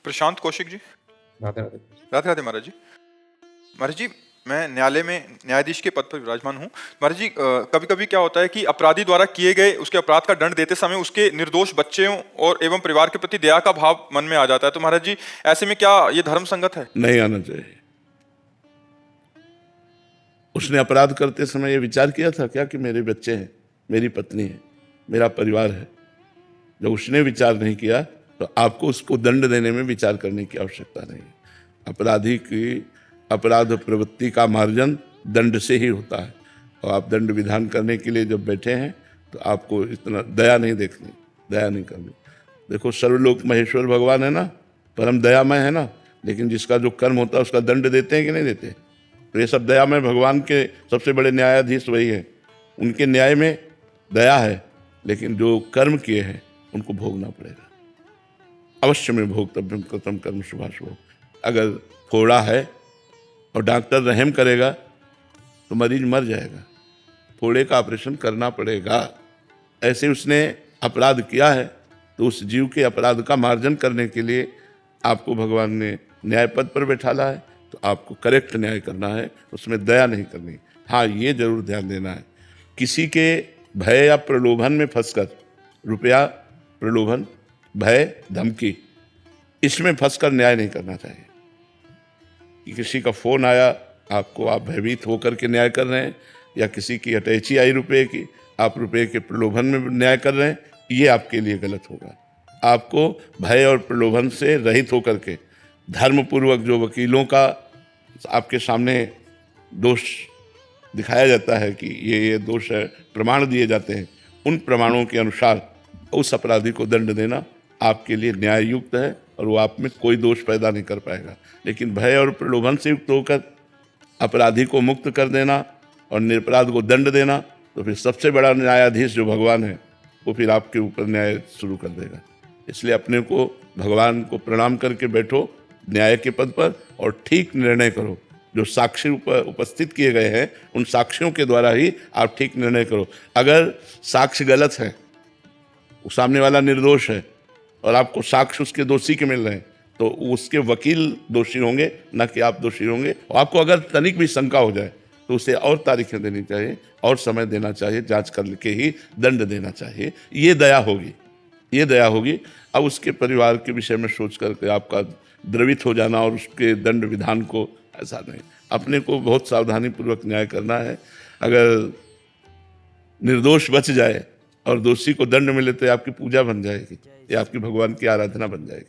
प्रशांत कौशिक जी। राधे राधे। राधे राधे महाराज जी। महाराज जी, मैं न्यायालय में न्यायाधीश के पद पर विराजमान हूँ। महाराज जी, कभी कभी क्या होता है कि अपराधी द्वारा किए गए उसके अपराध का दंड देते समय उसके निर्दोष बच्चों और एवं परिवार के प्रति दया का भाव मन में आ जाता है। तो महाराज जी, ऐसे में क्या ये धर्म संगत है? नहीं आना चाहिए। उसने अपराध करते समय ये विचार किया था क्या कि मेरे बच्चे हैं, मेरी पत्नी है, मेरा परिवार है? जब उसने विचार नहीं किया तो आपको उसको दंड देने में विचार करने की आवश्यकता नहीं है। अपराधी की अपराध प्रवृत्ति का मार्जन दंड से ही होता है, और आप दंड विधान करने के लिए जब बैठे हैं तो आपको इतना दया नहीं देखनी, दया नहीं करनी। देखो, सर्वलोक महेश्वर भगवान है ना, परम दयामय है ना, लेकिन जिसका जो कर्म होता है उसका दंड देते हैं कि नहीं देते? तो ये सब दयामय भगवान के सबसे बड़े न्यायाधीश वही है। उनके न्याय में दया है, लेकिन जो कर्म किए हैं उनको भोगना पड़ेगा। अवश्य में भोक्तव्यम कृतम कर्म शुभाशुभ। अगर फोड़ा है और डॉक्टर रहम करेगा तो मरीज मर जाएगा, फोड़े का ऑपरेशन करना पड़ेगा। ऐसे उसने अपराध किया है तो उस जीव के अपराध का मार्जन करने के लिए आपको भगवान ने न्याय पद पर बैठाला है, तो आपको करेक्ट न्याय करना है, उसमें दया नहीं करनी। हाँ, ये जरूर ध्यान देना है, किसी के भय या प्रलोभन में फंसकर, रुपया, प्रलोभन, भय, धमकी, इसमें फंसकर न्याय नहीं करना चाहिए। कि किसी का फोन आया आपको, आप भयभीत होकर के न्याय कर रहे हैं, या किसी की अटैची आई रुपये की, आप रुपये के प्रलोभन में न्याय कर रहे हैं, ये आपके लिए गलत होगा। आपको भय और प्रलोभन से रहित होकर के धर्मपूर्वक, जो वकीलों का आपके सामने दोष दिखाया जाता है कि ये दोष है, प्रमाण दिए जाते हैं, उन प्रमाणों के अनुसार उस अपराधी को दंड देना आपके लिए न्याय युक्त है, और वो आप में कोई दोष पैदा नहीं कर पाएगा। लेकिन भय और प्रलोभन से युक्त होकर अपराधी को मुक्त कर देना और निरपराध को दंड देना, तो फिर सबसे बड़ा न्यायाधीश जो भगवान है वो फिर आपके ऊपर न्याय शुरू कर देगा। इसलिए अपने को भगवान को प्रणाम करके बैठो न्याय के पद पर, और ठीक निर्णय करो। जो साक्षी उपस्थित किए गए हैं उन साक्षियों के द्वारा ही आप ठीक निर्णय करो। अगर साक्ष्य गलत है, वो सामने वाला निर्दोष है और आपको साक्ष्य उसके दोषी के मिल रहे हैं, तो उसके वकील दोषी होंगे, न कि आप दोषी होंगे। और आपको अगर तनिक भी शंका हो जाए तो उसे और तारीखें देनी चाहिए, और समय देना चाहिए, जांच करके ही दंड देना चाहिए। ये दया होगी, ये दया होगी। अब उसके परिवार के विषय में सोच करके आपका द्रवित हो जाना और उसके दंड विधान को, ऐसा नहीं। अपने को बहुत सावधानी पूर्वक न्याय करना है। अगर निर्दोष बच जाए और दोषी को दंड मिले तो आपकी पूजा बन जाएगी, ये आपकी भगवान की आराधना बन जाएगी।